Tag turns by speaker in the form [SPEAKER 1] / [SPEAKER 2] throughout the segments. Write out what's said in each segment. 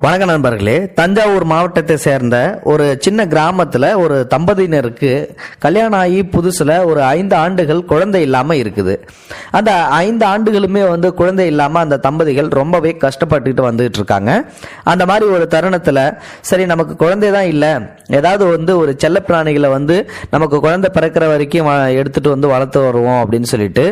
[SPEAKER 1] வணக்க நண்பர்களே, தஞ்சாவூர் மாவட்டத்தை சேர்ந்த ஒரு சின்ன கிராமத்தில் ஒரு தம்பதியினருக்கு கல்யாணம் ஆகி புதுசில் ஒரு 5 ஆண்டுகள் குழந்தை இல்லாமல் இருக்குது. அந்த 5 ஆண்டுகளுமே குழந்தை இல்லாமல் அந்த தம்பதிகள் ரொம்பவே கஷ்டப்பட்டுக்கிட்டு வந்துட்டு இருக்காங்க. அந்த மாதிரி ஒரு தருணத்தில் சரி நமக்கு குழந்தை தான் இல்லை, ஏதாவது ஒரு செல்ல பிராணிகளை நமக்கு குழந்தை பிறக்கிற வரைக்கும் எடுத்துகிட்டு வளர்த்து வருவோம் அப்படின்னு சொல்லிட்டு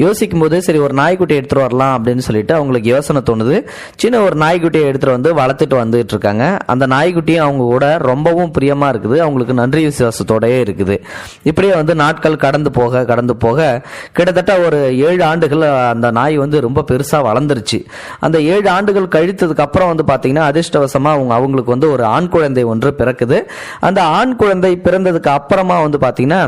[SPEAKER 1] யோசிக்கும் போது சரி ஒரு நாய்க்குட்டி எடுத்துகிட்டு வரலாம் அப்படின்னு சொல்லிட்டு அவங்களுக்கு யோசனை தோணுது. சின்ன ஒரு நாய்க்குட்டியை எடுத்துகிட்டு வளர்த்துட்டு வந்துட்டு இருக்காங்க. அந்த நாய்க்குட்டியும் அவங்க கூட ரொம்பவும் பிரியமா இருக்குது, அவங்களுக்கு நன்றி விசுவாசத்தோடயே இருக்குது. இப்படியே நாட்கள் கடந்து போக கிட்டத்தட்ட ஒரு 7 ஆண்டுகள் அந்த நாய் ரொம்ப பெருசா வளர்ந்துருச்சு. அந்த 7 ஆண்டுகள் கழித்ததுக்கு அப்புறம் பாத்தீங்கன்னா அதிர்ஷ்டவசமா அவங்களுக்கு ஒரு ஆண் குழந்தை ஒன்று பிறக்குது. அந்த ஆண் குழந்தை பிறந்ததுக்கு அப்புறமா பாத்தீங்கன்னா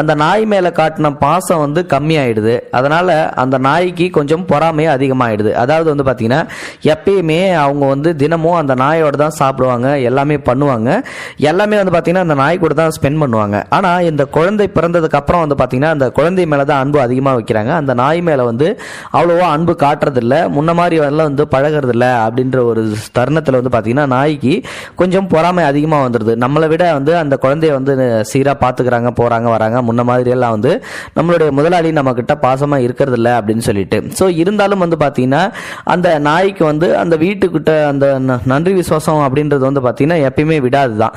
[SPEAKER 1] அந்த நாய் மேல காட்டின பாசம் கம்மியாயிடுது. அதனால அந்த நாய்க்கு கொஞ்சம் பொறாமை அதிகமாயிடுது. அதாவது பாத்தீங்கன்னா எப்பயுமே அவங்க தினமும் அந்த நாயோட தான் சாப்பிடுவாங்க, எல்லாமே பண்ணுவாங்க, எல்லாமே பாத்தீங்கன்னா அந்த நாய் கூட தான் ஸ்பெண்ட் பண்ணுவாங்க. ஆனா இந்த குழந்தை பிறந்ததுக்கு அப்புறம் பாத்தீங்கன்னா அந்த குழந்தை மேலதான் அன்பு அதிகமா வைக்கிறாங்க. அந்த நாய் மேல அவ்வளவா அன்பு காட்டுறது இல்ல, முன்ன மாதிரி பழகிறது இல்ல. அப்படின்ற ஒரு தருணத்துல பாத்தீங்கன்னா நாய்க்கு கொஞ்சம் பொறாமை அதிகமா வந்துருது. நம்மளை விட அந்த குழந்தைய சீரா பாத்துக்கிறாங்க, போறாங்க வராங்க, முன்ன மாதிரி எல்லாம் நம்மளுடைய முதலாளி நம்ம கிட்ட பாசமா இருக்கிறது இல்ல அப்படின்னு சொல்லிட்டு. சோ இருந்தாலும் பாத்தீங்கன்னா அந்த நாய்க்கு அந்த வீட்டுக்கிட்ட அந்த நன்றி விசுவாசம் அப்படின்றது பாத்தீங்கன்னா எப்பயுமே விடாதுதான்.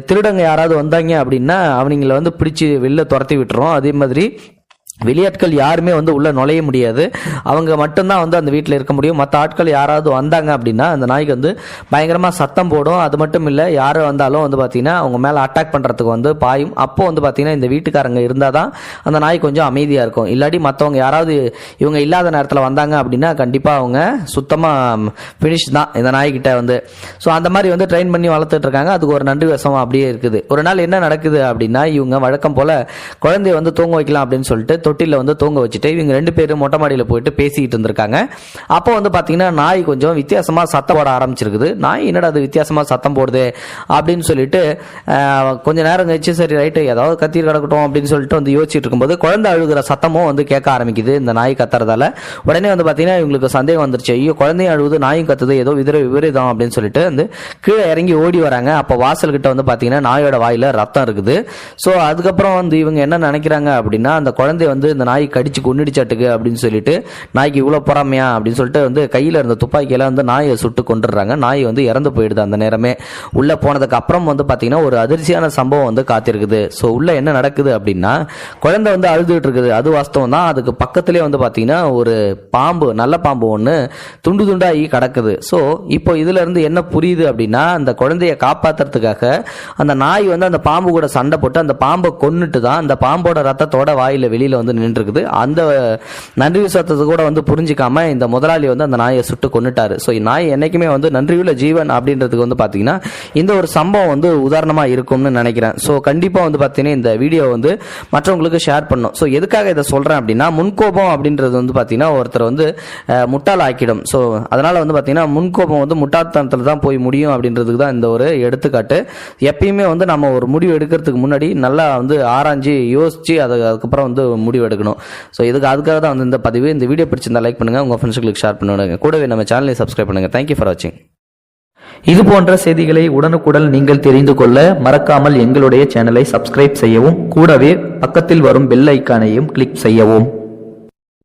[SPEAKER 1] திருடங்க யாராவது வந்தாங்க அப்படின்னா அவங்கள பிடிச்சி வெளில துரத்தி விட்டுரும். அதே மாதிரி வெளியாட்கள் யாருமே உள்ள நுழைய முடியாது, அவங்க மட்டும்தான் அந்த வீட்டில் இருக்க முடியும். மற்ற ஆட்கள் யாராவது வந்தாங்க அப்படின்னா அந்த நாய்க்கு பயங்கரமா சத்தம் போடும். அது மட்டும் இல்லை, யார் வந்தாலும் பார்த்தீங்கன்னா அவங்க மேலே அட்டாக் பண்ணுறதுக்கு பாயும். அப்போ பார்த்தீங்கன்னா இந்த வீட்டுக்காரங்க இருந்தால் தான் அந்த நாய் கொஞ்சம் அமைதியாக இருக்கும். இல்லாட்டி மற்றவங்க யாராவது இவங்க இல்லாத நேரத்தில் வந்தாங்க அப்படின்னா கண்டிப்பாக அவங்க சுத்தமாக ஃபினிஷ் தான் இந்த நாய்கிட்ட. ஸோ அந்த மாதிரி ட்ரெயின் பண்ணி வளர்த்துட்டு இருக்காங்க. அதுக்கு ஒரு நன்றி வசம் அப்படியே இருக்குது. ஒரு நாள் என்ன நடக்குது அப்படின்னா இவங்க வழக்கம் போல குழந்தைய தூங்க வைக்கலாம் அப்படின்னு சொல்லிட்டு தொட்டில தூங்க வச்சுட்டு இவங்க 2 பேரும் மொட்டை மாடியில் போயிட்டு பேசிக்கிட்டு இருந்திருக்காங்க. அப்போ பாத்தீங்கன்னா நாய் கொஞ்சம் வித்தியாசமா சத்தம் போட ஆரம்பிச்சிருக்குது. நாய் என்னடா அது வித்தியாசமா சத்தம் போடுது அப்படின்னு சொல்லிட்டு கொஞ்ச நேரம் கழிச்சு சரி ரைட்டு ஏதாவது கத்திட்டு கிடக்கட்டும் அப்படின்னு சொல்லிட்டு யோசிச்சுட்டு இருக்கும்போது குழந்தை அழுகிற சத்தமும் கேட்க ஆரம்பிக்குது இந்த நாய் கத்துறதால. உடனே பாத்தீங்கன்னா இவங்களுக்கு சந்தேகம் வந்துருச்சு, ஐயோ குழந்தையும் அழுகுது நாயும் கத்துது, ஏதோ விபரீதம் அப்படின்னு சொல்லிட்டு கீழே இறங்கி ஓடி வராங்க. அப்போ வாசல் கிட்ட பாத்தீங்கன்னா நாயோட வாயில ரத்தம் இருக்குது. ஸோ அதுக்கப்புறம் இவங்க என்ன நினைக்கிறாங்க அப்படின்னா அந்த குழந்தை இந்த நாய் கடிச்சு கொன்னுடிச்சாட்டுக்கு அப்படின்னு சொல்லிட்டு நாய்க்கு இவ்வளவு பொறாமையா அப்படின்னு சொல்லிட்டு கையில இருந்த துப்பாக்கியில நாயை சுட்டு கொண்டுடுறாங்க. நாய் இறந்து போயிடுது. அந்த நேரமே உள்ள போனதுக்கு அப்புறம் பாத்தீங்கன்னா ஒரு அதிர்ச்சியான சம்பவம் காத்திருக்குது. ஸோ உள்ள என்ன நடக்குது அப்படின்னா குழந்தை அழுதுட்டு இருக்குது, அது வாஸ்தவம் தான். அதுக்கு பக்கத்திலே பாத்தீங்கன்னா ஒரு பாம்பு, நல்ல பாம்பு ஒன்று துண்டு துண்டாகி கிடக்குது. ஸோ இப்போ இதுல இருந்து என்ன புரியுது அப்படின்னா அந்த குழந்தைய காப்பாத்துறதுக்காக அந்த நாய் அந்த பாம்பு கூட சண்டை போட்டு அந்த பாம்பை கொன்னுட்டு தான் அந்த பாம்போட ரத்தத்தோட வாயில வெளியில நின்று இருக்குது. அந்த நன்றி விசுவாசத்தை கூட புரிஞ்சிக்காம இந்த முதலாளி அந்த நாயை சுட்டு கொன்னுட்டாரு. ஸோ நாய் என்னைக்குமே நன்றியுள்ள ஜீவன் அப்படின்றதுக்கு பாத்தீங்கன்னா இந்த ஒரு சம்பவம் உதாரணமா இருக்கும்னு நினைக்கிறேன். ஸோ கண்டிப்பா பாத்தீங்கன்னா இந்த வீடியோ மற்றவங்களுக்கு ஷேர் பண்ணும். ஸோ எதுக்காக இதை சொல்றேன் அப்படின்னா முன்கோபம் அப்படின்றது பாத்தீங்கன்னா ஒருத்தர் முட்டாள் ஆக்கிடும். ஸோ அதனால பாத்தீங்கன்னா முன்கோபம் முட்டாள்தனத்துல தான் போய் முடியும் அப்படின்றதுக்கு தான் இந்த ஒரு எடுத்துக்காட்டு. எப்பயுமே நம்ம ஒரு முடிவு எடுக்கிறதுக்கு முன்னாடி நல்லா ஆராய்ஞ்சு யோசிச்சு அதுக்கப்புறம் முடிவு எடுக்கணும். ஸோ அதுக்காக தான் இந்த பதிவு. இந்த வீடியோ பிடிச்சிருந்தா லைக் பண்ணுங்க, உங்க ஃப்ரெண்ட்ஸ்களுக்கு ஷேர் பண்ணுங்க, கூடவே நம்ம சேனலை சப்ஸ்கிரைப் பண்ணுங்க. தேங்க்யூ ஃபார் வாட்சிங்.
[SPEAKER 2] இது போன்ற செய்திகளை உடனுக்குடன் நீங்கள் தெரிந்து கொள்ள மறக்காமல் எங்களுடைய சேனலை சப்ஸ்கிரைப் செய்யவும், கூடவே பக்கத்தில் வரும் பெல் ஐக்கானையும் கிளிக் செய்யவும்.